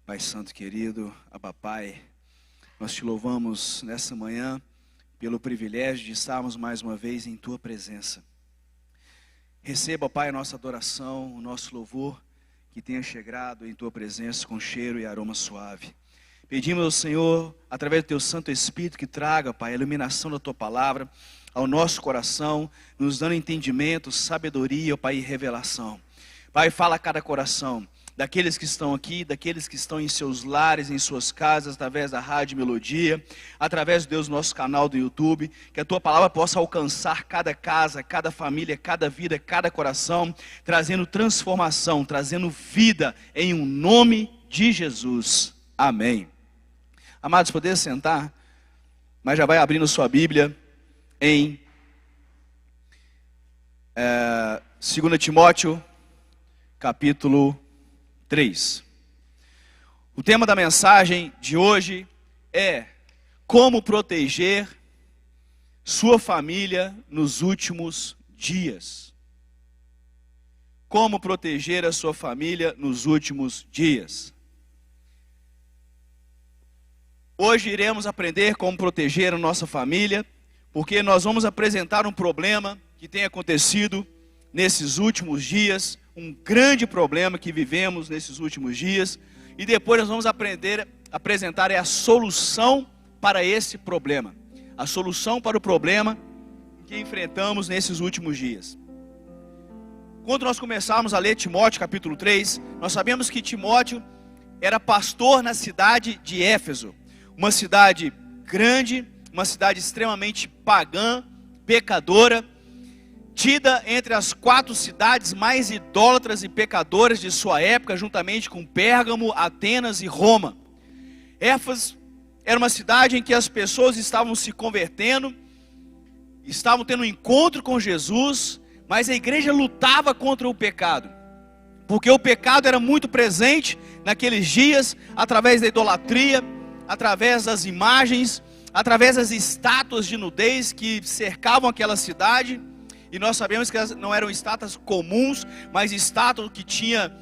Pai Santo querido, Abba Pai, nós te louvamos nessa manhã pelo privilégio de estarmos mais uma vez em Tua presença. Receba, Pai, a nossa adoração, o nosso louvor, que tenha chegado em Tua presença com cheiro e aroma suave. Pedimos ao Senhor, através do Teu Santo Espírito, que traga, Pai, a iluminação da Tua palavra ao nosso coração, nos dando entendimento, sabedoria, Pai, e revelação. Pai, fala a cada coração, daqueles que estão aqui, daqueles que estão em seus lares, em suas casas, através da Rádio Melodia, através, Deus, do nosso canal do YouTube, que a Tua palavra possa alcançar cada casa, cada família, cada vida, cada coração, trazendo transformação, trazendo vida, em um nome de Jesus. Amém. Amados, poder sentar, mas já vai abrindo sua Bíblia em 2 Timóteo, capítulo 3. O tema da mensagem de hoje é como proteger sua família nos últimos dias. Como proteger a sua família nos últimos dias. Hoje iremos aprender como proteger a nossa família, porque nós vamos apresentar um problema que tem acontecido nesses últimos dias, um grande problema que vivemos nesses últimos dias, e depois nós vamos apresentar a solução para esse problema, a solução para o problema que enfrentamos nesses últimos dias. Quando nós começarmos a ler Timóteo capítulo 3, nós sabemos que Timóteo era pastor na cidade de Éfeso, uma cidade grande, uma cidade extremamente pagã, pecadora, tida entre as 4 cidades mais idólatras e pecadoras de sua época, juntamente com Pérgamo, Atenas e Roma. Éfeso era uma cidade em que as pessoas estavam se convertendo, estavam tendo um encontro com Jesus, mas a igreja lutava contra o pecado, porque o pecado era muito presente naqueles dias, através da idolatria, através das imagens, através das estátuas de nudez que cercavam aquela cidade. E nós sabemos que elas não eram estátuas comuns, mas estátuas que tinha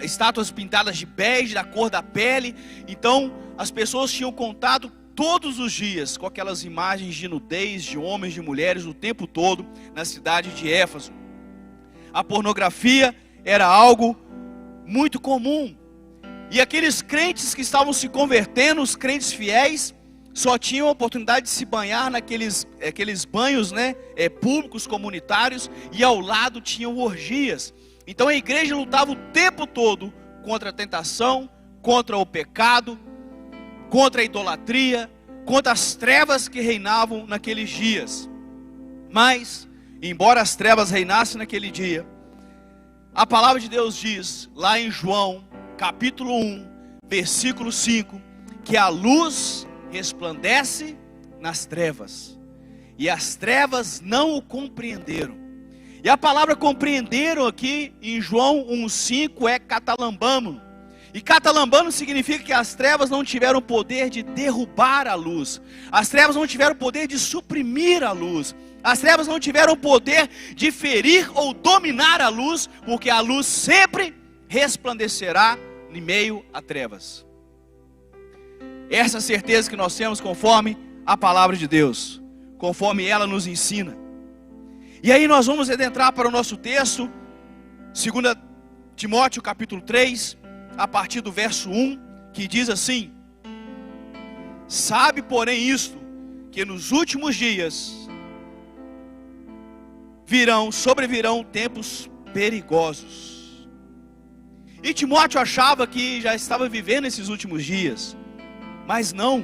estátuas pintadas de bege, da cor da pele. Então as pessoas tinham contato todos os dias com aquelas imagens de nudez, de homens, de mulheres, o tempo todo na cidade de Éfeso. A pornografia era algo muito comum. E aqueles crentes que estavam se convertendo, os crentes fiéis, só tinham a oportunidade de se banhar naqueles banhos, públicos, comunitários, e ao lado tinham orgias. Então a igreja lutava o tempo todo contra a tentação, contra o pecado, contra a idolatria, contra as trevas que reinavam naqueles dias. Mas, embora as trevas reinassem naquele dia, a palavra de Deus diz, lá em João, capítulo 1, versículo 5, que a luz resplandece nas trevas, e as trevas não o compreenderam. E a palavra compreenderam aqui em João 1,5 é catalambano. E catalambano significa que as trevas não tiveram o poder de derrubar a luz, as trevas não tiveram o poder de suprimir a luz, as trevas não tiveram o poder de ferir ou dominar a luz, porque a luz sempre resplandecerá em meio a trevas. Essa certeza que nós temos conforme a palavra de Deus, conforme ela nos ensina. E aí nós vamos adentrar para o nosso texto, 2 Timóteo capítulo 3, a partir do verso 1, que diz assim: sabe, porém, isto, que nos últimos dias sobrevirão tempos perigosos. E Timóteo achava que já estava vivendo esses últimos dias, mas não.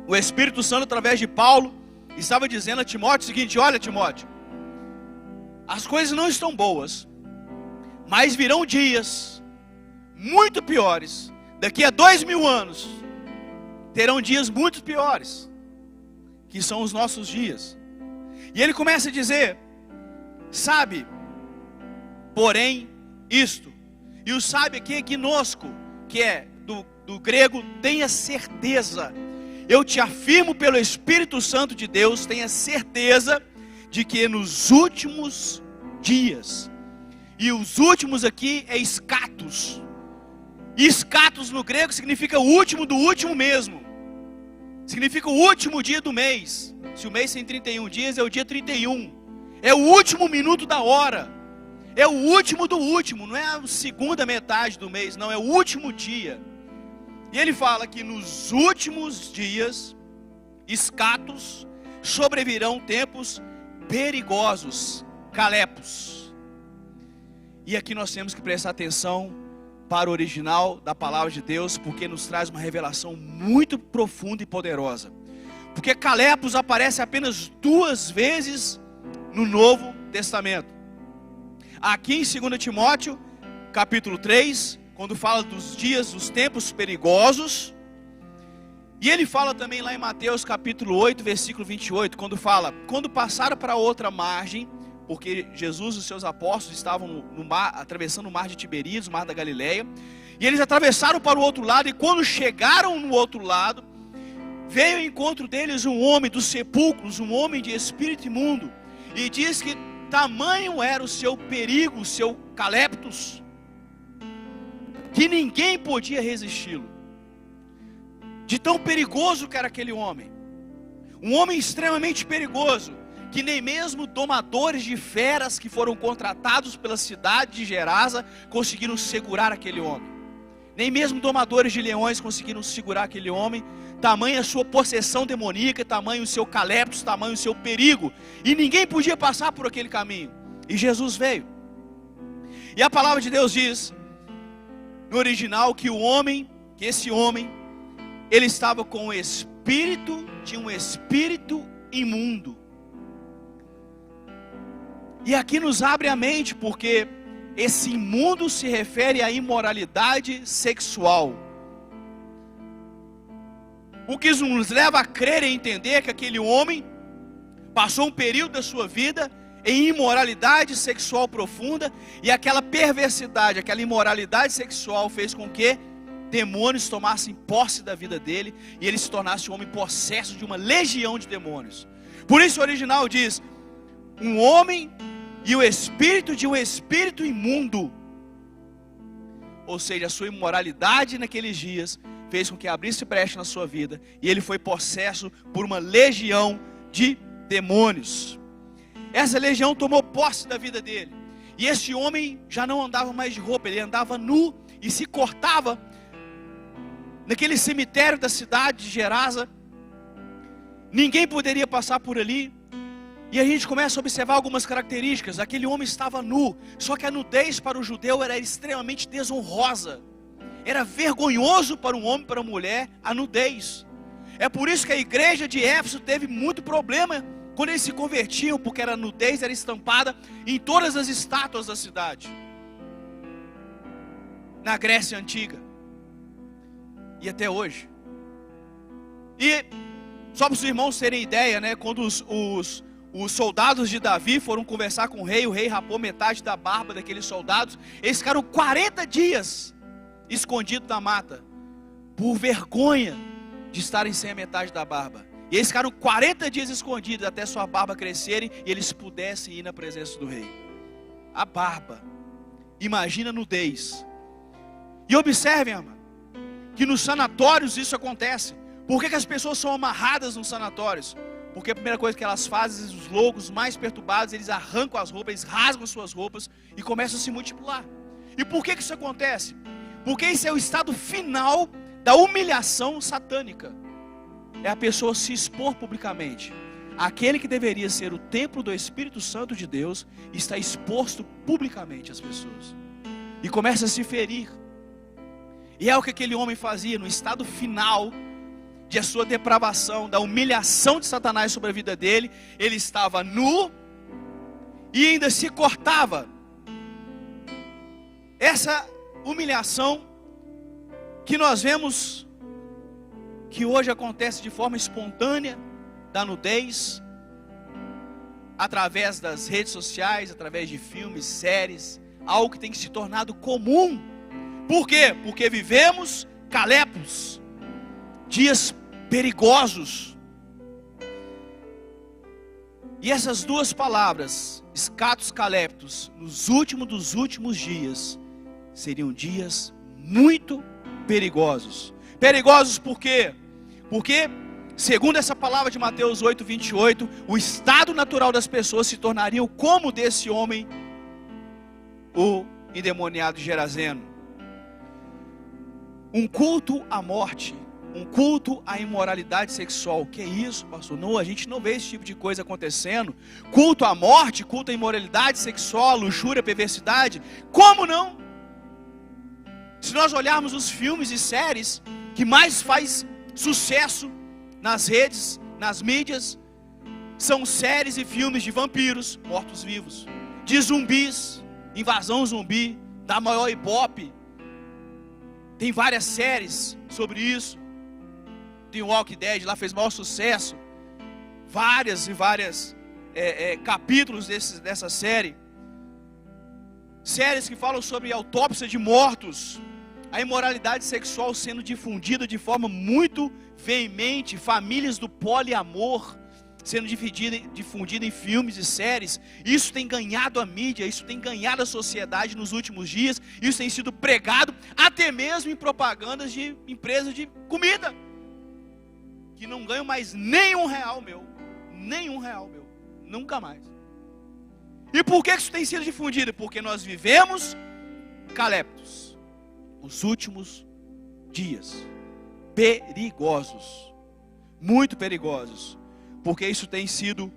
O Espírito Santo, através de Paulo, estava dizendo a Timóteo o seguinte: olha, Timóteo, as coisas não estão boas, mas virão dias muito piores. Daqui a 2000 anos terão dias muito piores, que são os nossos dias. E ele começa a dizer: sabe, porém isto. E o sabe aqui é gnosco, que é do grego tenha certeza. Eu te afirmo pelo Espírito Santo de Deus, tenha certeza de que nos últimos dias. E os últimos aqui é escatos. E escatos no grego significa o último do último mesmo. Significa o último dia do mês. Se o mês tem 31 dias, é o dia 31. É o último minuto da hora. É o último do último. Não é a segunda metade do mês, não. É o último dia. E ele fala que nos últimos dias, escatos, sobrevirão tempos perigosos, calepos. E aqui nós temos que prestar atenção para o original da palavra de Deus, porque nos traz uma revelação muito profunda e poderosa. Porque calepos aparece apenas 2 vezes no Novo Testamento. Aqui em 2 Timóteo, capítulo 3, quando fala dos dias, dos tempos perigosos. E ele fala também lá em Mateus capítulo 8, versículo 28, quando fala, quando passaram para outra margem, porque Jesus e os seus apóstolos estavam no mar, atravessando o mar de Tiberíades, o mar da Galileia, e eles atravessaram para o outro lado, e quando chegaram no outro lado, veio ao encontro deles um homem dos sepulcros, um homem de espírito imundo, e diz que tamanho era o seu perigo, o seu caleptos, que ninguém podia resisti-lo. De tão perigoso que era aquele homem. Um homem extremamente perigoso, que nem mesmo domadores de feras que foram contratados pela cidade de Gerasa conseguiram segurar aquele homem. Nem mesmo domadores de leões conseguiram segurar aquele homem. Tamanha a sua possessão demoníaca, tamanho o seu caleptos, tamanho o seu perigo. E ninguém podia passar por aquele caminho. E Jesus veio. E a palavra de Deus diz, no original, que esse homem, ele estava com o espírito de um espírito imundo. E aqui nos abre a mente, porque esse imundo se refere à imoralidade sexual. O que nos leva a crer e entender que aquele homem passou um período da sua vida em imoralidade sexual profunda, e aquela perversidade, aquela imoralidade sexual fez com que demônios tomassem posse da vida dele, e ele se tornasse um homem possesso de uma legião de demônios. Por isso o original diz, um homem e o espírito de um espírito imundo. Ou seja, a sua imoralidade naqueles dias fez com que abrisse brecha na sua vida, e ele foi possesso por uma legião de demônios. Essa legião tomou posse da vida dele, e esse homem já não andava mais de roupa, ele andava nu e se cortava naquele cemitério da cidade de Gerasa. Ninguém poderia passar por ali. E a gente começa a observar algumas características. Aquele homem estava nu, só que a nudez para o judeu era extremamente desonrosa. Era vergonhoso para um homem e para uma mulher a nudez. É por isso que a igreja de Éfeso teve muito problema quando eles se convertiam, porque a nudez era estampada em todas as estátuas da cidade. Na Grécia Antiga. E até hoje. E só para os irmãos terem ideia, né, quando os soldados de Davi foram conversar com o rei rapou metade da barba daqueles soldados. Eles ficaram 40 dias escondidos na mata, por vergonha de estarem sem a metade da barba. E eles ficaram 40 dias escondidos até sua barba crescerem e eles pudessem ir na presença do rei. A barba, imagina a nudez. E observem, amado, que nos sanatórios isso acontece. Por que as pessoas são amarradas nos sanatórios? Porque a primeira coisa que elas fazem, os loucos mais perturbados, eles arrancam as roupas, eles rasgam suas roupas e começam a se multiplicar. E por que isso acontece? Porque esse é o estado final da humilhação satânica. É a pessoa se expor publicamente. Aquele que deveria ser o templo do Espírito Santo de Deus está exposto publicamente às pessoas. E começa a se ferir. E é o que aquele homem fazia no estado final de a sua depravação, da humilhação de Satanás sobre a vida dele. Ele estava nu e ainda se cortava. Essa humilhação que nós vemos que hoje acontece de forma espontânea, da nudez, através das redes sociais, através de filmes, séries, algo que tem se tornado comum. Por quê? Porque vivemos calepos, dias perigosos. E essas duas palavras, escatos caleptos, nos últimos dos últimos dias, seriam dias muito perigosos. Perigosos por quê? Porque, segundo essa palavra de Mateus 8, 28, o estado natural das pessoas se tornaria como desse homem, o endemoniado Gerazeno. Um culto à morte, um culto à imoralidade sexual. Que é isso, pastor? Não, a gente não vê esse tipo de coisa acontecendo. Culto à morte, culto à imoralidade sexual, luxúria, perversidade. Como não? Se nós olharmos os filmes e séries que mais faz sucesso nas redes, nas mídias, são séries e filmes de vampiros, mortos-vivos, de zumbis, invasão zumbi, da maior Ibope. Tem várias séries sobre isso. Tem o Walking Dead, lá fez maior sucesso. Várias capítulos dessa série. Séries que falam sobre autópsia de mortos. A imoralidade sexual sendo difundida de forma muito veemente. Famílias do poliamor sendo difundida em filmes e séries. Isso tem ganhado a mídia, isso tem ganhado a sociedade nos últimos dias. Isso tem sido pregado até mesmo em propagandas de empresas de comida, que não ganham mais nenhum real meu, nunca mais. E por que isso tem sido difundido? Porque nós vivemos caleptos, os últimos dias, perigosos, muito perigosos, porque isso tem sido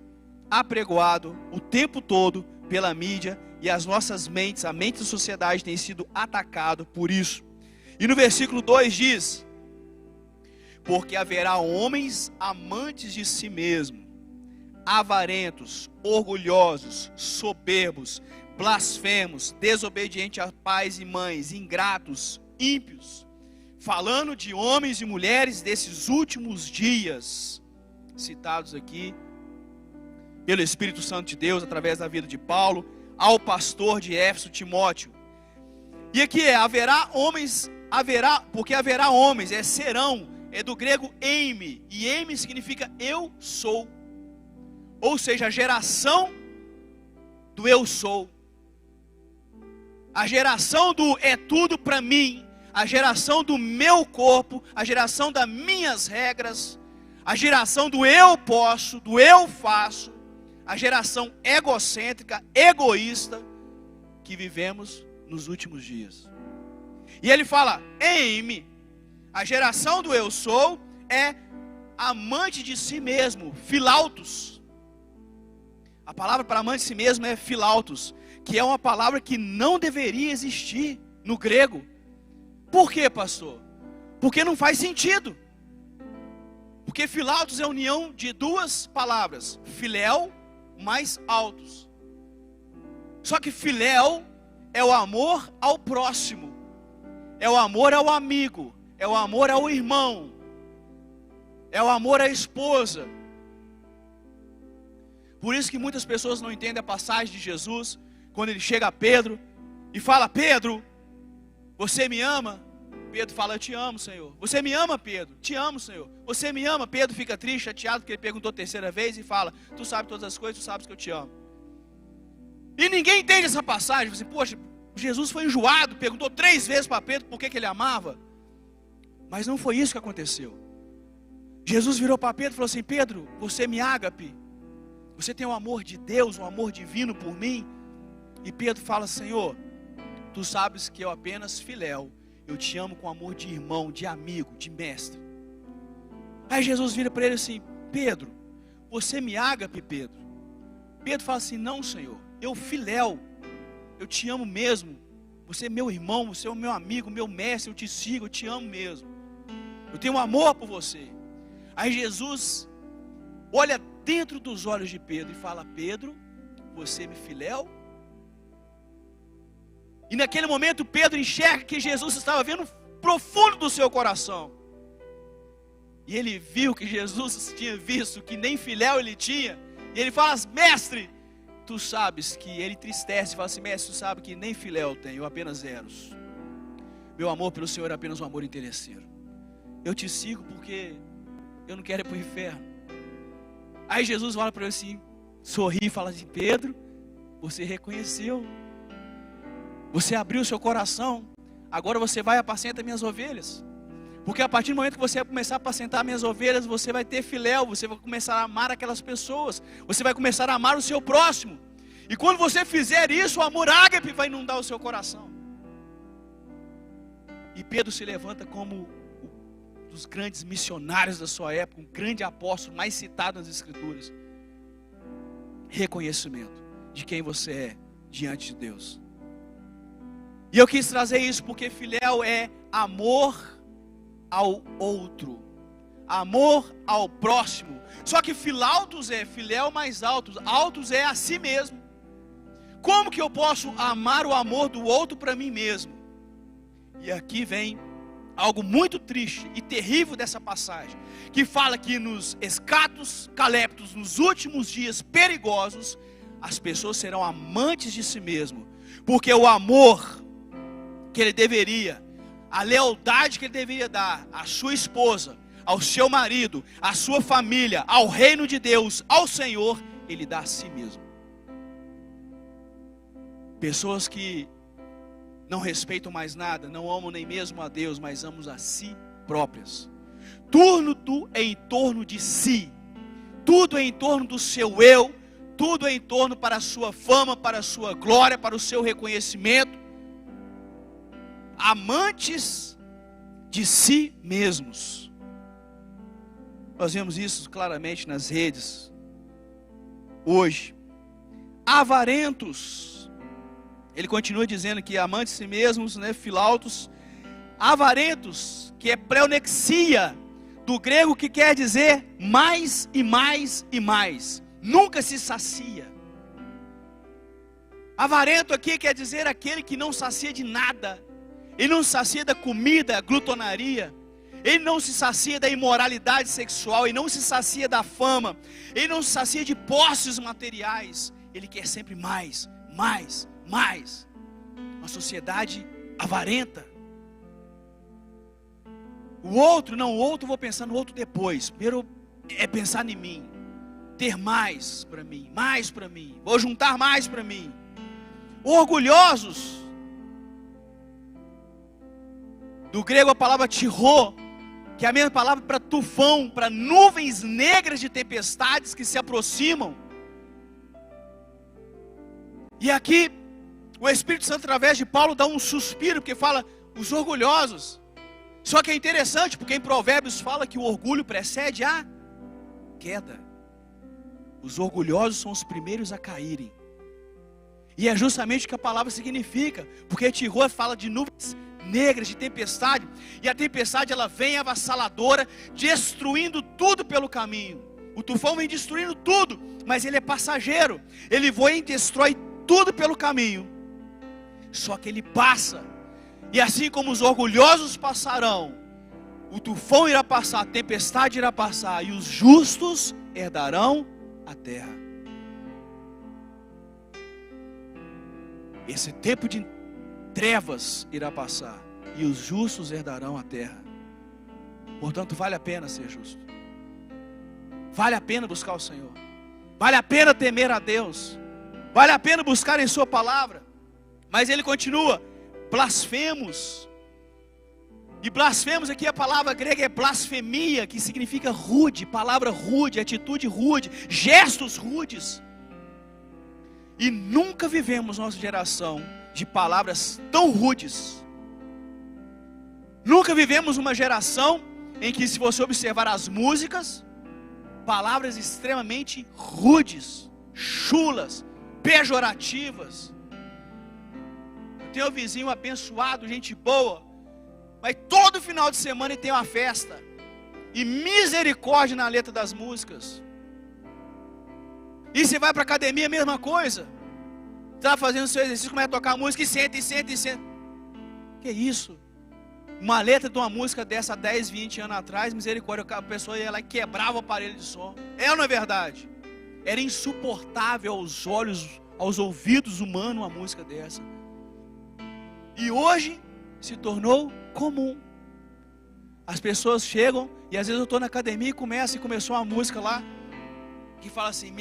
apregoado o tempo todo pela mídia, e as nossas mentes, a mente da sociedade tem sido atacado por isso. E no versículo 2 diz: porque haverá homens amantes de si mesmo, avarentos, orgulhosos, soberbos, blasfemos, desobedientes a pais e mães, ingratos, ímpios, falando de homens e mulheres desses últimos dias, citados aqui pelo Espírito Santo de Deus, através da vida de Paulo, ao pastor de Éfeso, Timóteo. E aqui porque haverá homens, serão, é do grego eime, e eime significa eu sou, ou seja, a geração do eu sou, a geração do é tudo para mim, a geração do meu corpo, a geração das minhas regras, a geração do eu posso, do eu faço, a geração egocêntrica, egoísta, que vivemos nos últimos dias. E ele fala, eime, a geração do eu sou é amante de si mesmo, filautos. A palavra para amante de si mesmo é filautos, que é uma palavra que não deveria existir no grego. Por quê, pastor? Porque não faz sentido. Porque filautos é a união de duas palavras, filéu mais autos. Só que filéu é o amor ao próximo, é o amor ao amigo, é o amor ao irmão, é o amor à esposa. Por isso que muitas pessoas não entendem a passagem de Jesus, quando ele chega a Pedro e fala, Pedro, você me ama? Pedro fala, eu te amo, Senhor. Você me ama, Pedro? Te amo, Senhor. Você me ama? Pedro fica triste, chateado, porque ele perguntou a terceira vez e fala, tu sabes todas as coisas, tu sabes que eu te amo. E ninguém entende essa passagem. Assim, poxa, Jesus foi enjoado, perguntou 3 vezes para Pedro por que ele amava. Mas não foi isso que aconteceu. Jesus virou para Pedro e falou assim, Pedro, você me ágape? Você tem um amor de Deus, um amor divino por mim? E Pedro fala, Senhor, tu sabes que eu apenas filéu, eu te amo com amor de irmão, de amigo, de mestre. Aí Jesus vira para ele assim, Pedro, você me ágape, Pedro? Pedro fala assim, não, Senhor, eu filéu, eu te amo mesmo. Você é meu irmão, você é o meu amigo, meu mestre, eu te sigo, eu te amo mesmo. Eu tenho amor por você. Aí Jesus olha dentro dos olhos de Pedro e fala, Pedro, você me filéu? E naquele momento Pedro enxerga que Jesus estava vendo profundo do seu coração. E ele viu que Jesus tinha visto que nem filéu ele tinha. E ele fala, mestre, tu sabes que ele entristece e fala assim, mestre, tu sabe que nem filéu eu tenho, eu apenas eros. Meu amor pelo Senhor é apenas um amor interesseiro. Eu te sigo porque eu não quero ir para o inferno. Aí Jesus fala para ele assim, sorri e fala assim: Pedro, você reconheceu, você abriu o seu coração, agora você vai apacentar minhas ovelhas. Porque a partir do momento que você vai começar a apacentar minhas ovelhas, você vai ter filéu, você vai começar a amar aquelas pessoas, você vai começar a amar o seu próximo. E quando você fizer isso, o amor ágape vai inundar o seu coração. E Pedro se levanta como um dos grandes missionários da sua época, um grande apóstolo, mais citado nas Escrituras. Reconhecimento de quem você é diante de Deus. E eu quis trazer isso porque filéu é amor ao outro, amor ao próximo. Só que filautos é filéu mais altos, altos é a si mesmo. Como que eu posso amar o amor do outro para mim mesmo? E aqui vem algo muito triste e terrível dessa passagem, que fala que nos escatos caleptos, nos últimos dias perigosos, as pessoas serão amantes de si mesmo, porque o amor que ele deveria, a lealdade que ele deveria dar à sua esposa, ao seu marido, à sua família, ao reino de Deus, ao Senhor, ele dá a si mesmo. Pessoas que não respeitam mais nada, não amam nem mesmo a Deus, mas amam a si próprias. Tudo é em torno de si, tudo é em torno do seu eu, tudo é em torno para a sua fama, para a sua glória, para o seu reconhecimento. Amantes de si mesmos. Nós vemos isso claramente nas redes hoje. Avarentos. Ele continua dizendo que amantes de si mesmos, né, filautos. Avarentos, que é pleonexia, do grego, que quer dizer mais e mais e mais. Nunca se sacia. Avarento aqui quer dizer aquele que não sacia de nada. Ele não se sacia da comida, glutonaria. Ele não se sacia da imoralidade sexual. Ele não se sacia da fama. Ele não se sacia de posses materiais. Ele quer sempre mais, mais, mais. Uma sociedade avarenta. O outro, não, o outro eu vou pensar no outro depois. Primeiro é pensar em mim. Ter mais para mim, mais para mim. Vou juntar mais para mim. Orgulhosos. Do grego a palavra tirô, que é a mesma palavra para tufão, para nuvens negras de tempestades que se aproximam. E aqui o Espírito Santo, através de Paulo, dá um suspiro, porque fala os orgulhosos. Só que é interessante, porque em Provérbios fala que o orgulho precede a queda. Os orgulhosos são os primeiros a caírem. E é justamente o que a palavra significa, porque tirô fala de nuvens negras, de tempestade, e a tempestade ela vem avassaladora, destruindo tudo pelo caminho. O tufão vem destruindo tudo, mas ele é passageiro. Ele voa e destrói tudo pelo caminho. Só que ele passa. E assim como os orgulhosos passarão, o tufão irá passar, a tempestade irá passar, e os justos herdarão a terra. Esse tempo de trevas irá passar, e os justos herdarão a terra. Portanto, vale a pena ser justo. Vale a pena buscar o Senhor. Vale a pena temer a Deus. Vale a pena buscar em sua palavra. Mas ele continua, blasfemos. E blasfemos aqui, a palavra grega é blasfemia, que significa rude, palavra rude, atitude rude, gestos rudes. E nunca vivemos nossa geração de palavras tão rudes. Nunca vivemos uma geração em que, se você observar as músicas, palavras extremamente rudes, chulas, pejorativas. Eu tenho um vizinho abençoado, gente boa, mas todo final de semana ele tem uma festa, e misericórdia na letra das músicas. E você vai para a academia, a mesma coisa. Você está fazendo o seu exercício, começa a tocar música e senta, e senta, e senta. Que isso? Uma letra de uma música dessa há 10, 20 anos atrás, misericórdia, a pessoa ia lá e quebrava o aparelho de som. É ou não é verdade? Era insuportável aos olhos, aos ouvidos humanos uma música dessa. E hoje se tornou comum. As pessoas chegam, e às vezes eu estou na academia e começou uma música lá, que fala assim,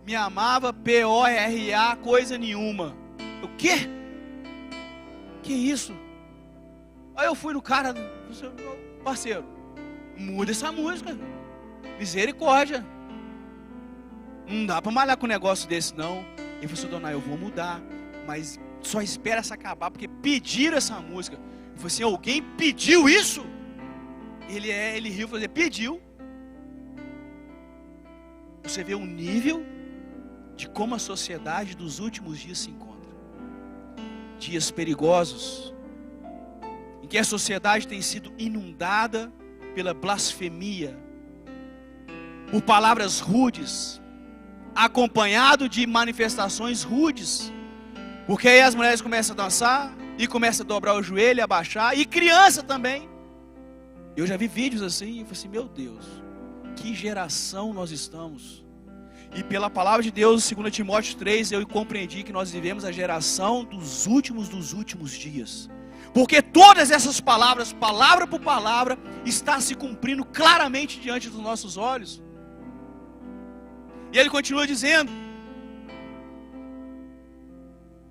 me amava, P-O-R-A, coisa nenhuma. O quê? Que isso? Aí eu fui no cara, parceiro, muda essa música, misericórdia. Não dá para malhar com um negócio desse não. Ele falou assim, dona, eu vou mudar, mas só espera essa acabar, porque pediram essa música. Eu falei assim, alguém pediu isso? Ele riu e falou, pediu. Você vê o nível de como a sociedade dos últimos dias se encontra. Dias perigosos, em que a sociedade tem sido inundada pela blasfemia, por palavras rudes, acompanhado de manifestações rudes, porque aí as mulheres começam a dançar, e começam a dobrar o joelho, abaixar, e criança também. Eu já vi vídeos assim, e eu falei assim, meu Deus, que geração nós estamos. E pela palavra de Deus, 2 Timóteo 3, eu compreendi que nós vivemos a geração dos últimos dias. Porque todas essas palavras, palavra por palavra, está se cumprindo claramente diante dos nossos olhos. E ele continua dizendo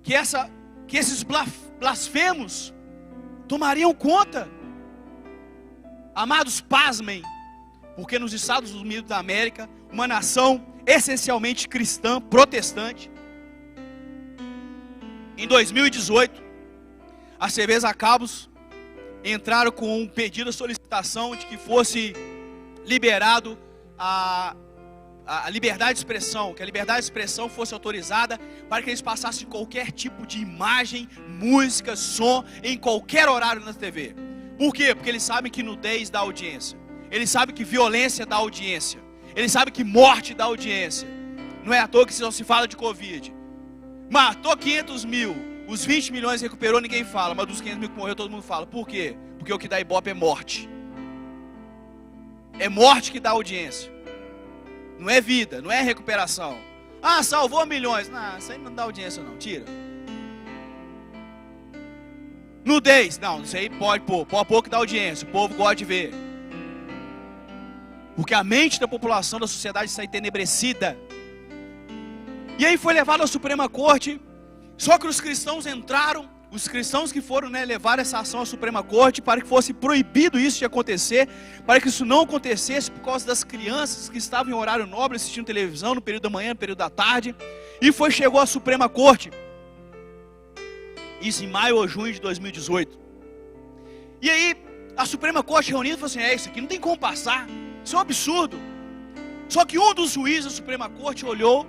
que esses blasfemos tomariam conta. Amados, pasmem, porque nos Estados Unidos da América, uma nação essencialmente cristã, protestante, em 2018, as TVs a cabos entraram com um pedido de solicitação de que fosse liberado a liberdade de expressão, que a liberdade de expressão fosse autorizada para que eles passassem qualquer tipo de imagem, música, som, em qualquer horário na TV. Por quê? Porque eles sabem que nudez dá audiência, eles sabem que violência dá audiência, eles sabem que morte dá audiência. Não é à toa que só se fala de Covid. Matou 500 mil, os 20 milhões recuperou, ninguém fala, mas dos 500 mil que morreu todo mundo fala. Por quê? Porque o que dá ibope é morte. É morte que dá audiência. Não é vida, não é recuperação. Ah, salvou milhões. Não, isso aí não dá audiência não, tira. Nudez, não, isso aí pode pôr que dá audiência, o povo gosta de ver. Porque a mente da população, da sociedade está entenebrecida. E aí foi levado à Suprema Corte. Só que os cristãos entraram, os cristãos que foram levar essa ação à Suprema Corte, para que fosse proibido isso de acontecer, para que isso não acontecesse por causa das crianças que estavam em horário nobre assistindo televisão no período da manhã, no período da tarde. E chegou à Suprema Corte, isso em maio ou junho de 2018. E aí a Suprema Corte reunida falou assim, isso aqui não tem como passar, isso é um absurdo. Só que um dos juízes da Suprema Corte olhou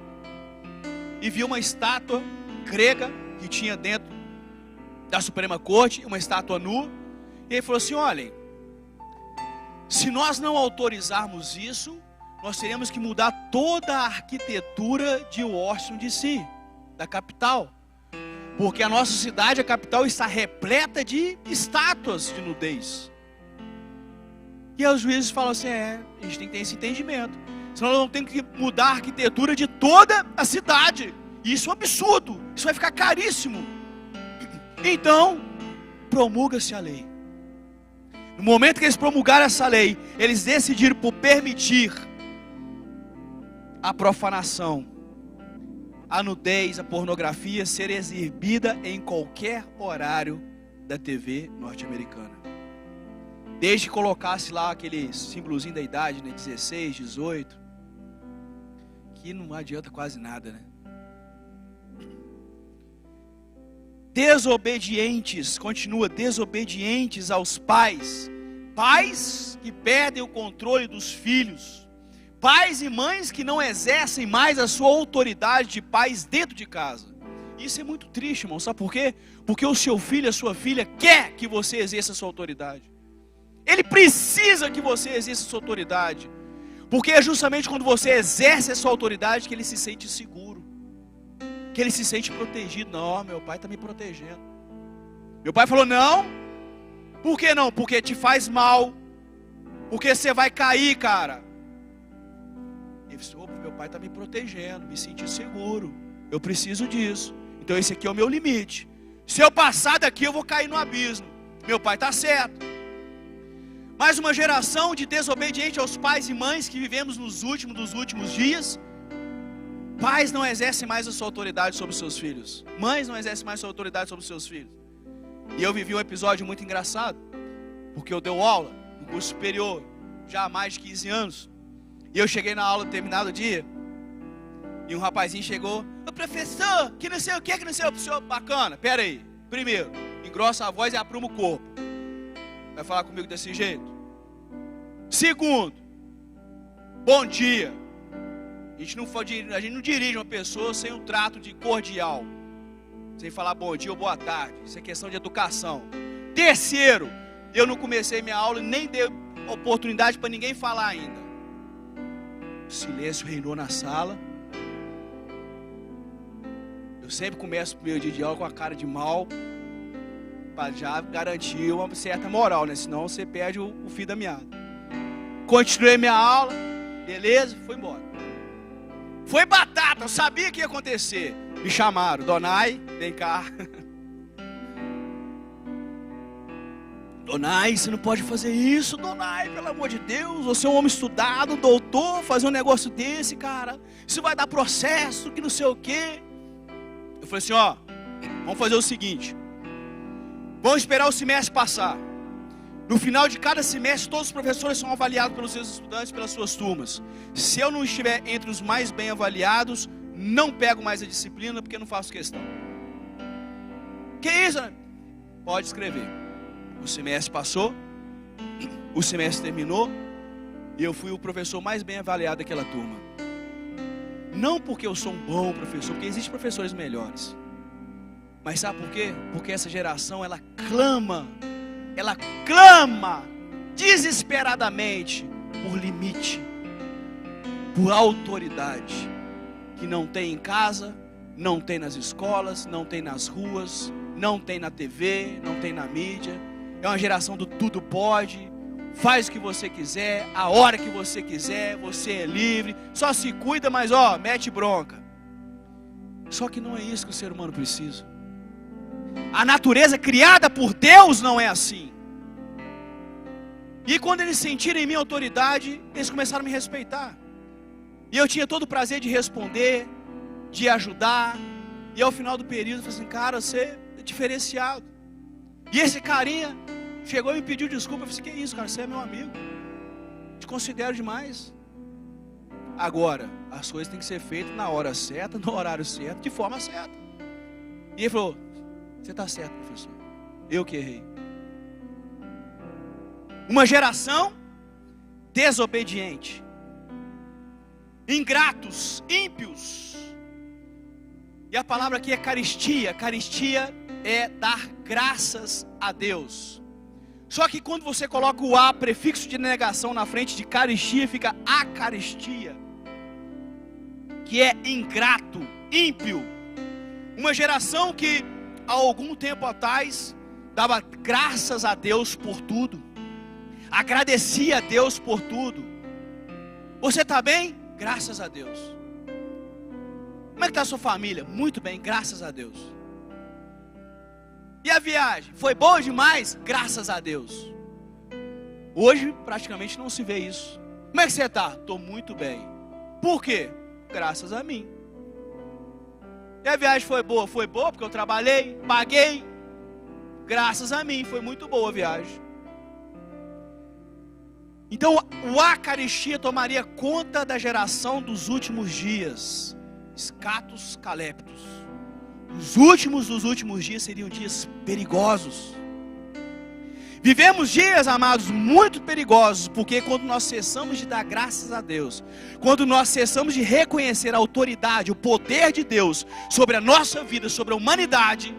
e viu uma estátua grega que tinha dentro da Suprema Corte, uma estátua nua, e ele falou assim, olhem, se nós não autorizarmos isso, nós teremos que mudar toda a arquitetura de Washington DC, da capital, porque a nossa cidade, a capital, está repleta de estátuas de nudez. E aí os juízes falam assim, a gente tem que ter esse entendimento, senão nós vamos ter que mudar a arquitetura de toda a cidade. E isso é um absurdo, isso vai ficar caríssimo. Então, promulga-se a lei. No momento que eles promulgaram essa lei, eles decidiram por permitir a profanação, a nudez, a pornografia ser exibida em qualquer horário da TV norte-americana. Desde que colocasse lá aquele símbolozinho da idade, 16, 18, que não adianta quase nada, né? Desobedientes, continua, desobedientes aos pais, pais que perdem o controle dos filhos, pais e mães que não exercem mais a sua autoridade de pais dentro de casa. Isso é muito triste, irmão, sabe por quê? Porque o seu filho, a sua filha quer que você exerça a sua autoridade, ele precisa que você exerça a sua autoridade, porque é justamente quando você exerce a sua autoridade que ele se sente seguro, que ele se sente protegido. Não, meu pai está me protegendo. Meu pai falou não. Por que não? Porque te faz mal, porque você vai cair, cara. Ele disse, meu pai está me protegendo, me senti seguro, eu preciso disso, então esse aqui é o meu limite. Se eu passar daqui eu vou cair no abismo. Meu pai está certo. Mais uma geração de desobedientes aos pais e mães que vivemos dos últimos dias. Pais não exercem mais a sua autoridade sobre os seus filhos. Mães não exercem mais a sua autoridade sobre os seus filhos. E eu vivi um episódio muito engraçado, porque eu dei aula no curso superior já há mais de 15 anos. E eu cheguei na aula determinado dia, e um rapazinho chegou: "Ô professor, que não sei o que não sei o que, senhor, bacana, pera aí. Primeiro, engrossa a voz e apruma o corpo. Vai falar comigo desse jeito. Segundo, bom dia. A gente não dirige uma pessoa sem um trato de cordial, sem falar bom dia ou boa tarde. Isso é questão de educação. Terceiro, eu não comecei minha aula e nem dei oportunidade para ninguém falar ainda. O silêncio reinou na sala. Eu sempre começo o primeiro dia de aula com a cara de mal, para já garantir uma certa moral, né? Senão você perde o fio da meada. Continuei minha aula, beleza, fui embora. Foi batata, eu sabia que ia acontecer. Me chamaram: Donai, vem cá. Donai, você não pode fazer isso, Donai, pelo amor de Deus. Você é um homem estudado, doutor, fazer um negócio desse, cara. Isso vai dar processo, que não sei o quê. Eu falei assim: ó, vamos fazer o seguinte. Vamos esperar o semestre passar. No final de cada semestre, todos os professores são avaliados pelos seus estudantes, pelas suas turmas. Se eu não estiver entre os mais bem avaliados, não pego mais a disciplina, porque não faço questão. Que isso? Pode escrever. O semestre passou, o semestre terminou, e eu fui o professor mais bem avaliado daquela turma. Não porque eu sou um bom professor, porque existem professores melhores. Mas sabe por quê? Porque essa geração, ela clama desesperadamente por limite, por autoridade, que não tem em casa, não tem nas escolas, não tem nas ruas, não tem na TV, não tem na mídia. É uma geração do tudo pode, faz o que você quiser, a hora que você quiser, você é livre, só se cuida, mas ó, mete bronca. Só que não é isso que o ser humano precisa. A natureza criada por Deus não é assim. E quando eles sentiram em mim autoridade, eles começaram a me respeitar. E eu tinha todo o prazer de responder, de ajudar. E ao final do período eu falei assim: cara, você é diferenciado. E esse carinha chegou e me pediu desculpa. Eu falei assim: que isso, cara, você é meu amigo, te considero demais. Agora, as coisas têm que ser feitas na hora certa, no horário certo, de forma certa. E ele falou: você está certo, professor, eu que errei. Uma geração desobediente, ingratos, ímpios. E a palavra aqui é caristia. Caristia é dar graças a Deus. Só que quando você coloca o A, prefixo de negação, na frente de caristia, fica acaristia, que é ingrato, ímpio. Uma geração que há algum tempo atrás dava graças a Deus por tudo, agradecia a Deus por tudo. Você está bem? Graças a Deus. Como é que está a sua família? Muito bem, graças a Deus. E a viagem? Foi boa demais? Graças a Deus. Hoje praticamente não se vê isso. Como é que você está? Estou muito bem. Por quê? Graças a mim. E a viagem foi boa? Foi boa porque eu trabalhei, paguei. Graças a mim, foi muito boa a viagem. Então o acaristia tomaria conta da geração dos últimos dias. Escatos caleptos. Os últimos dos últimos dias seriam dias perigosos. Vivemos dias, amados, muito perigosos, porque quando nós cessamos de dar graças a Deus, quando nós cessamos de reconhecer a autoridade, o poder de Deus sobre a nossa vida, sobre a humanidade,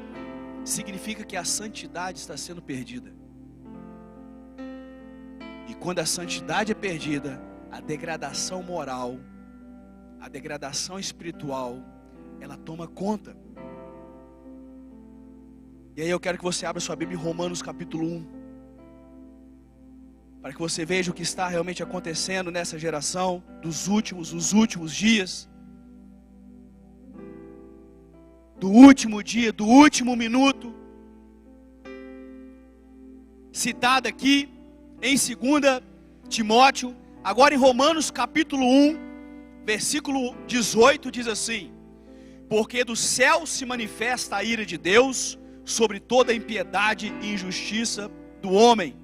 significa que a santidade está sendo perdida. E quando a santidade é perdida, a degradação moral, a degradação espiritual, ela toma conta. E aí eu quero que você abra sua Bíblia em Romanos capítulo 1, para que você veja o que está realmente acontecendo nessa geração dos últimos dias, do último dia, do último minuto, citado aqui em 2 Timóteo, agora em Romanos capítulo 1, versículo 18 diz assim: porque do céu se manifesta a ira de Deus sobre toda a impiedade e injustiça do homem,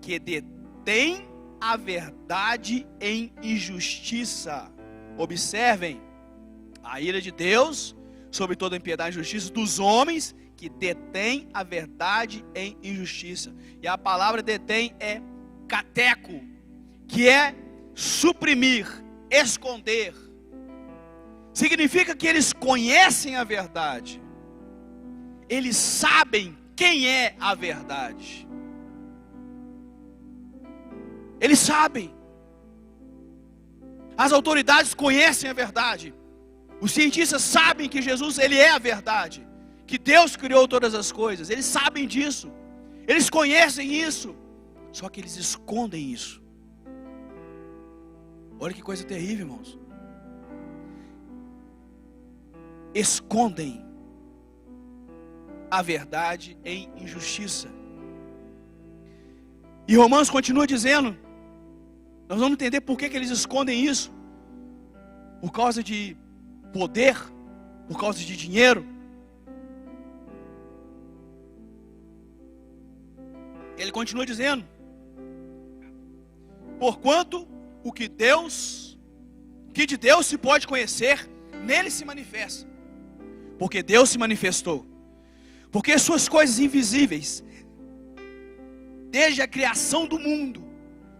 que detém a verdade em injustiça. Observem, a ira de Deus sobre toda a impiedade e injustiça dos homens que detém a verdade em injustiça. E a palavra detém é cateco, que é suprimir, esconder. Significa que eles conhecem a verdade, eles sabem quem é a verdade, eles sabem. As autoridades conhecem a verdade, os cientistas sabem que Jesus, ele é a verdade, que Deus criou todas as coisas, eles sabem disso, eles conhecem isso, só que eles escondem isso. Olha que coisa terrível, irmãos. Escondem a verdade em injustiça. E Romanos continua dizendo, nós vamos entender por que eles escondem isso. Por causa de poder, por causa de dinheiro. Ele continua dizendo: porquanto o que de Deus se pode conhecer, nele se manifesta. Porque Deus se manifestou. Porque suas coisas invisíveis, desde a criação do mundo,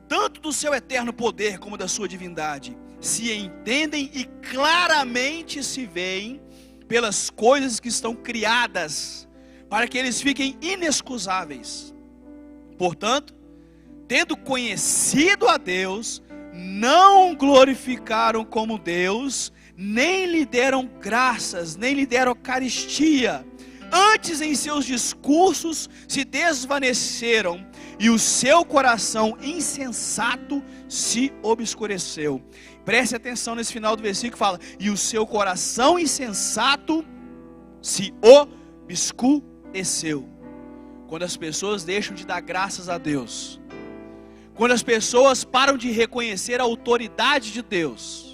tanto do seu eterno poder como da sua divindade, se entendem e claramente se veem pelas coisas que estão criadas, para que eles fiquem inexcusáveis. Portanto, tendo conhecido a Deus, não glorificaram como Deus, nem lhe deram graças, nem lhe deram Eucaristia. Antes, em seus discursos se desvaneceram, e o seu coração insensato se obscureceu. Preste atenção nesse final do versículo, fala: e o seu coração insensato se obscureceu. Quando as pessoas deixam de dar graças a Deus, quando as pessoas param de reconhecer a autoridade de Deus,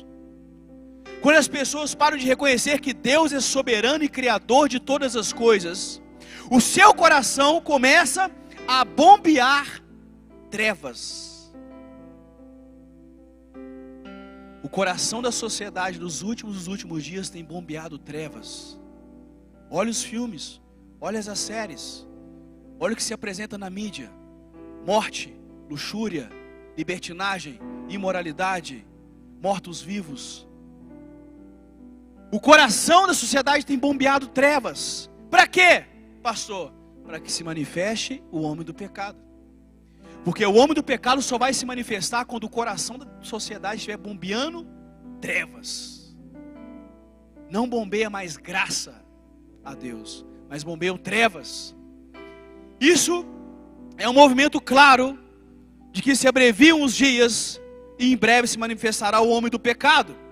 quando as pessoas param de reconhecer que Deus é soberano e criador de todas as coisas, o seu coração começa a bombear trevas. O coração da sociedade dos últimos dias tem bombeado trevas. Olha os filmes, olha as séries, olha o que se apresenta na mídia: morte, luxúria, libertinagem, imoralidade, mortos-vivos. O coração da sociedade tem bombeado trevas. Para quê, pastor? Para que se manifeste o homem do pecado. Porque o homem do pecado só vai se manifestar quando o coração da sociedade estiver bombeando trevas. Não bombeia mais graça a Deus, mas bombeiam trevas. Isso é um movimento claro de que se abreviam os dias e em breve se manifestará o homem do pecado.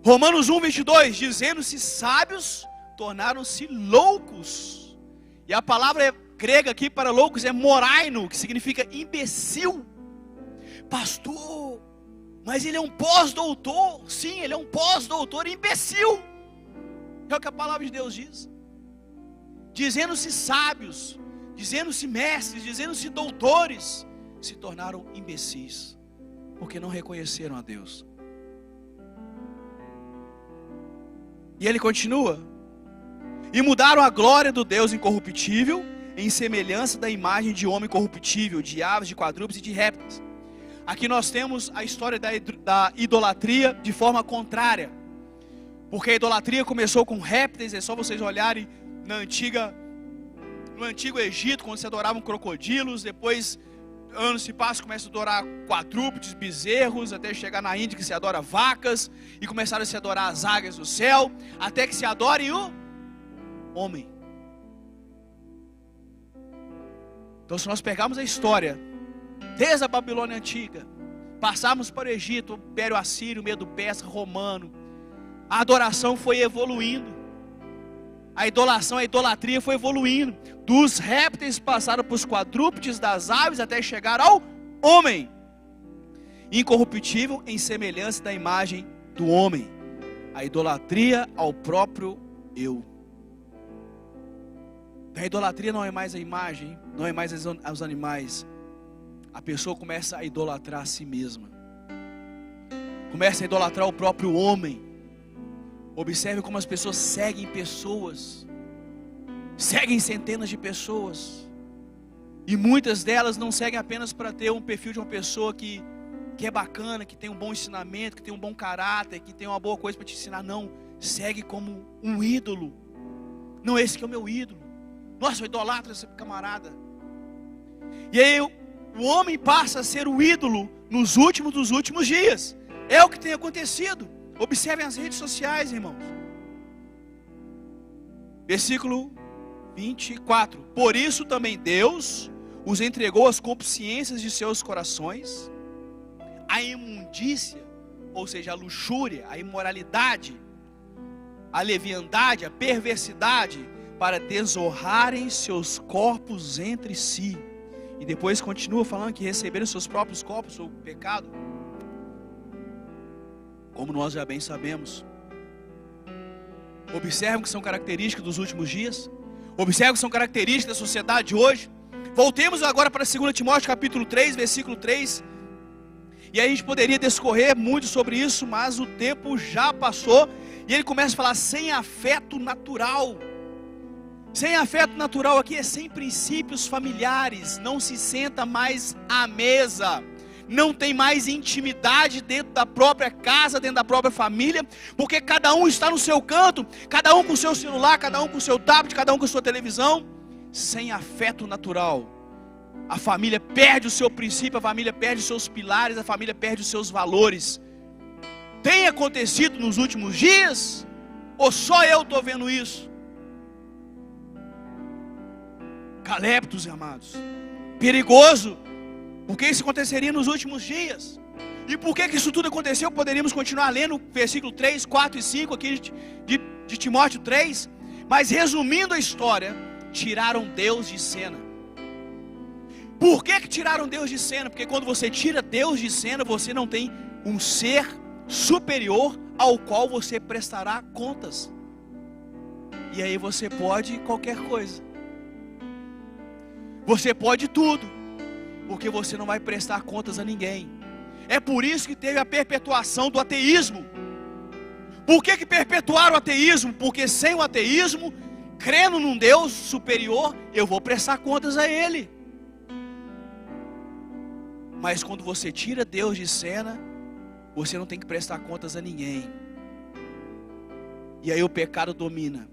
Romanos 1:22, dizendo-se sábios, tornaram-se loucos. E a palavra grega aqui para loucos é moraino, que significa imbecil. Pastor, mas ele é um pós-doutor. Sim, ele é um pós-doutor imbecil. É o que a palavra de Deus diz. Dizendo-se sábios, dizendo-se mestres, dizendo-se doutores, se tornaram imbecis, porque não reconheceram a Deus. E ele continua: e mudaram a glória do Deus incorruptível em semelhança da imagem de homem corruptível, de aves, de quadrúpedes e de répteis. Aqui nós temos a história da idolatria de forma contrária, porque a idolatria começou com répteis. É só vocês olharem no antigo Egito, quando se adoravam crocodilos. Depois, anos se passam, começa a adorar quadrúpedes, bezerros, até chegar na Índia, que se adora vacas, e começaram a se adorar as águias do céu, até que se adore o homem. Então, se nós pegarmos a história desde a Babilônia antiga, passarmos para o Egito, o Império Assírio, o Medo-Persa, Romano, a adoração foi evoluindo, a idolatria foi evoluindo. Dos répteis passaram para os quadrúpedes, das aves, até chegar ao homem incorruptível em semelhança da imagem do homem, a idolatria ao próprio eu. A idolatria não é mais a imagem, não é mais aos animais. A pessoa começa a idolatrar a si mesma. Começa a idolatrar o próprio homem. Observe como as pessoas seguem pessoas. Seguem centenas de pessoas. E muitas delas não seguem apenas para ter um perfil de uma pessoa que é bacana, que tem um bom ensinamento, que tem um bom caráter, que tem uma boa coisa para te ensinar. Não, segue como um ídolo. Não, esse que é o meu ídolo. Nossa, eu idolatro esse camarada. E aí o homem passa a ser o ídolo nos últimos dos últimos dias. É o que tem acontecido. Observem as redes sociais, irmãos. Versículo 24. Por isso também Deus os entregou às consciências de seus corações, a imundícia, ou seja, a luxúria, a imoralidade, a leviandade, a perversidade, para desonrarem seus corpos entre si. E depois continua falando que receberam seus próprios corpos o pecado. Como nós já bem sabemos. Observam que são características dos últimos dias. Observam que são características da sociedade de hoje. Voltemos agora para 2 Timóteo capítulo 3, versículo 3. E aí a gente poderia discorrer muito sobre isso, mas o tempo já passou. E ele começa a falar sem afeto natural. Sem afeto natural aqui é sem princípios familiares. Não se senta mais à mesa. Não tem mais intimidade dentro da própria casa, dentro da própria família, porque cada um está no seu canto, cada um com o seu celular, cada um com o seu tablet, cada um com a sua televisão. Sem afeto natural, a família perde o seu princípio, a família perde os seus pilares, a família perde os seus valores. Tem acontecido nos últimos dias? Ou só eu estou vendo isso? Caleptos, amados, perigoso. Porque isso aconteceria nos últimos dias. E por que isso tudo aconteceu? Poderíamos continuar lendo versículo 3, 4 e 5 aqui de Timóteo 3. Mas resumindo a história, tiraram Deus de cena. Por que tiraram Deus de cena? Porque quando você tira Deus de cena, você não tem um ser superior ao qual você prestará contas. E aí você pode qualquer coisa. Você pode tudo. Porque você não vai prestar contas a ninguém. É por isso que teve a perpetuação do ateísmo. Por que perpetuaram o ateísmo? Porque sem o ateísmo, crendo num Deus superior, eu vou prestar contas a Ele. Mas quando você tira Deus de cena, você não tem que prestar contas a ninguém. E aí o pecado domina.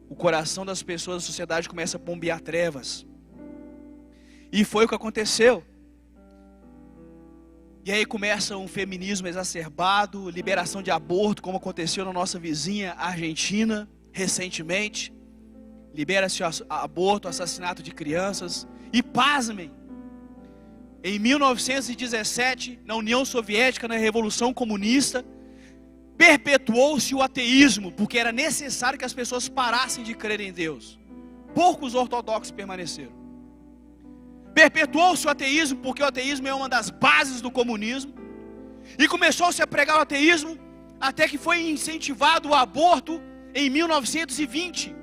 O coração das pessoas da sociedade começa a bombear trevas. E foi o que aconteceu. E aí começa um feminismo exacerbado, liberação de aborto, como aconteceu na nossa vizinha Argentina, recentemente. Libera-se aborto, assassinato de crianças. E pasmem, em 1917, na União Soviética, na Revolução Comunista, perpetuou-se o ateísmo, porque era necessário que as pessoas parassem de crer em Deus. Poucos ortodoxos permaneceram. Perpetuou-se o ateísmo, porque o ateísmo é uma das bases do comunismo. E começou-se a pregar o ateísmo, até que foi incentivado o aborto em 1920.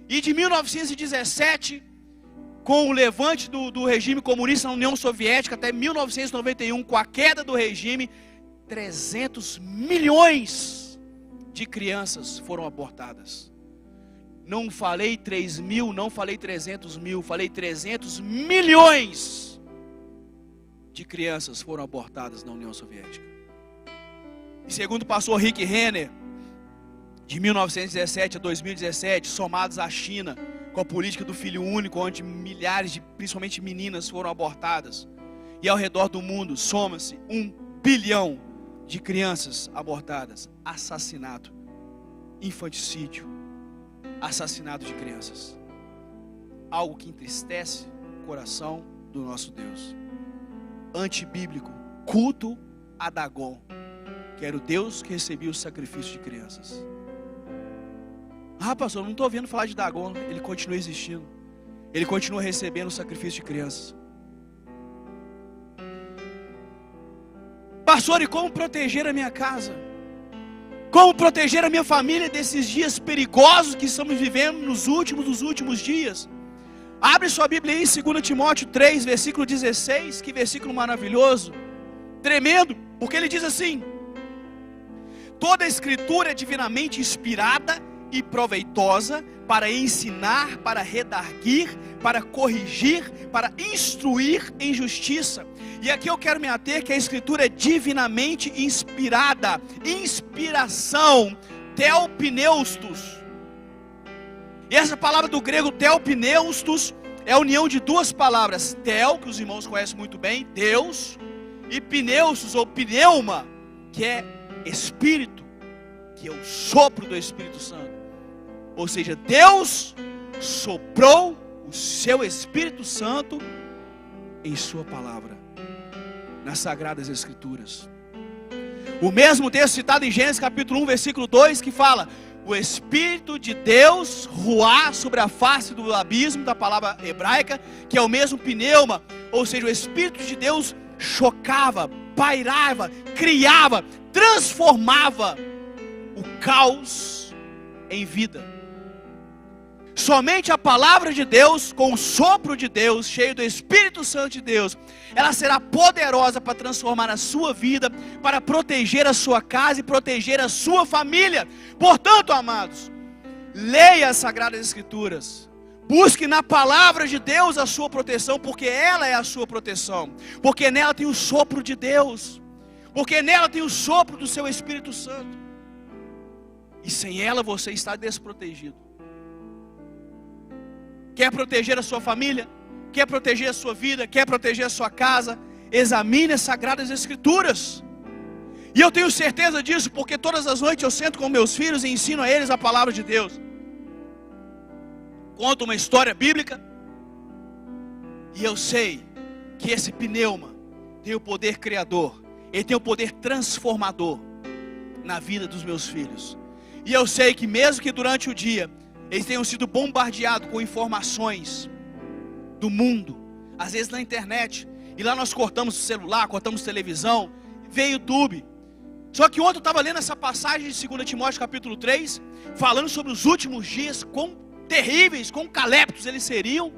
E de 1917, com o levante do regime comunista na União Soviética, até 1991, com a queda do regime, 300 milhões de crianças foram abortadas. Não falei 3 mil, não falei 300 mil, falei 300 milhões de crianças foram abortadas na União Soviética. E segundo o pastor Rick Renner, de 1917 a 2017, somados à China, com a política do filho único, onde milhares de, principalmente meninas, foram abortadas. E ao redor do mundo, soma-se 1 bilhão de crianças abortadas. Assassinato, infanticídio, assassinato de crianças. Algo que entristece o coração do nosso Deus. Antibíblico, culto a Dagon, que era o Deus que recebia o sacrifício de crianças. Ah, pastor, não estou ouvindo falar de Dagon. Ele continua existindo. Ele continua recebendo o sacrifício de crianças. Pastor, e como proteger a minha casa? Como proteger a minha família desses dias perigosos que estamos vivendo nos últimos dias? Abre sua Bíblia aí em 2 Timóteo 3, versículo 16. Que versículo maravilhoso, tremendo, porque ele diz assim: toda a escritura é divinamente inspirada e proveitosa para ensinar, para redarguir, para corrigir, para instruir em justiça. E aqui eu quero me ater que a escritura é divinamente inspirada. Inspiração, theopneustos. E essa palavra do grego theopneustos é a união de duas palavras: theo, que os irmãos conhecem muito bem, Deus, e pneustos ou pneuma, que é espírito, que é o sopro do Espírito Santo. Ou seja, Deus soprou o seu Espírito Santo em sua palavra, nas Sagradas Escrituras. O mesmo texto citado em Gênesis capítulo 1, versículo 2, que fala: o Espírito de Deus ruá sobre a face do abismo, da palavra hebraica, que é o mesmo pneuma. Ou seja, o Espírito de Deus chocava, pairava, criava, transformava o caos em vida. Somente a palavra de Deus, com o sopro de Deus, cheio do Espírito Santo de Deus, ela será poderosa para transformar a sua vida, para proteger a sua casa e proteger a sua família. Portanto, amados, leia as Sagradas Escrituras, busque na palavra de Deus a sua proteção, porque ela é a sua proteção, porque nela tem o sopro de Deus, porque nela tem o sopro do seu Espírito Santo, e sem ela você está desprotegido. Quer proteger a sua família? Quer proteger a sua vida? Quer proteger a sua casa? Examine as Sagradas Escrituras. E eu tenho certeza disso, porque todas as noites eu sento com meus filhos e ensino a eles a palavra de Deus. Conto uma história bíblica, e eu sei que esse pneuma tem o poder criador, ele tem o poder transformador na vida dos meus filhos. E eu sei que mesmo que durante o dia eles tenham sido bombardeados com informações do mundo, às vezes na internet, e lá nós cortamos o celular, cortamos televisão, vê YouTube. Só que ontem eu estava lendo essa passagem de 2 Timóteo capítulo 3, falando sobre os últimos dias, quão terríveis, quão caleptos eles seriam.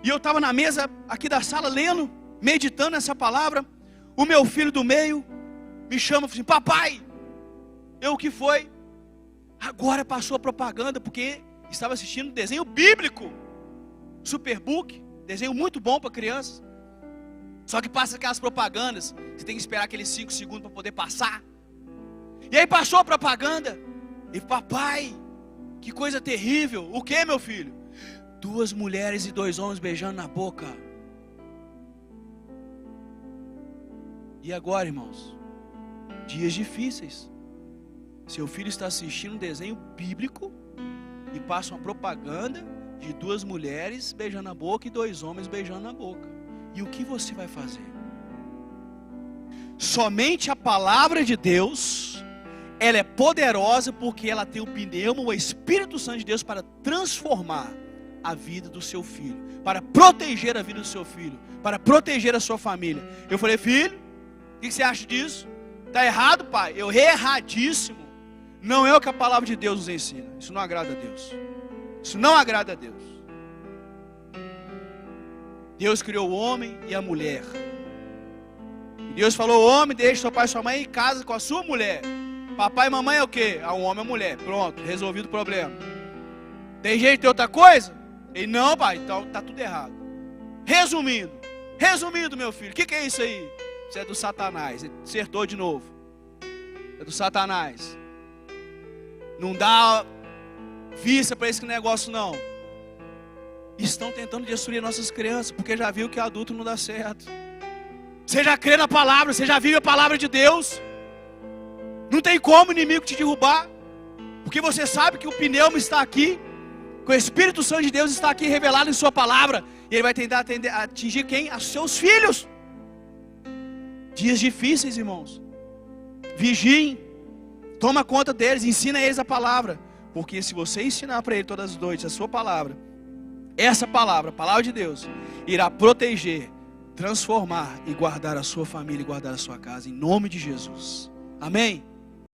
E eu estava na mesa aqui da sala lendo, meditando essa palavra. O meu filho do meio me chama e fala assim: papai, o que foi? Agora passou a propaganda, porque estava assistindo um desenho bíblico, Superbook, desenho muito bom para crianças. Só que passa aquelas propagandas, você tem que esperar aqueles 5 segundos para poder passar. E aí passou a propaganda, e papai, que coisa terrível. O que, meu filho? 2 mulheres e 2 homens beijando na boca. E agora, irmãos? Dias difíceis. Seu filho está assistindo um desenho bíblico e passa uma propaganda de 2 mulheres beijando a boca e 2 homens beijando na boca. E o que você vai fazer? Somente a palavra de Deus, ela é poderosa porque ela tem o pneuma, o Espírito Santo de Deus, para transformar a vida do seu filho, para proteger a vida do seu filho, para proteger a sua família. Eu falei: filho, o que você acha disso? Está errado, pai? Eu erradíssimo. Não é o que a palavra de Deus nos ensina. Isso não agrada a Deus. Isso não agrada a Deus. Deus criou o homem e a mulher. E Deus falou: homem, deixa seu pai e sua mãe e casa com a sua mulher. Papai e mamãe é o quê? Um homem e uma mulher. Pronto, resolvido o problema. Tem jeito de outra coisa? Ele: não, pai, então está tudo errado. Resumindo, meu filho, o que é isso aí? Isso é do Satanás. Ele acertou de novo. É do Satanás. Não dá vista para esse negócio, não. Estão tentando destruir nossas crianças, porque já viu que adulto não dá certo. Você já crê na palavra, você já vive a palavra de Deus. Não tem como o inimigo te derrubar, porque você sabe que o pneuma está aqui, que o Espírito Santo de Deus está aqui revelado em sua palavra, e ele vai tentar atingir quem? Os seus filhos. Dias difíceis, irmãos. Vigiem. Toma conta deles, ensina eles a palavra. Porque se você ensinar para eles todas as noites a sua palavra, essa palavra, a palavra de Deus, irá proteger, transformar e guardar a sua família e guardar a sua casa, em nome de Jesus. Amém?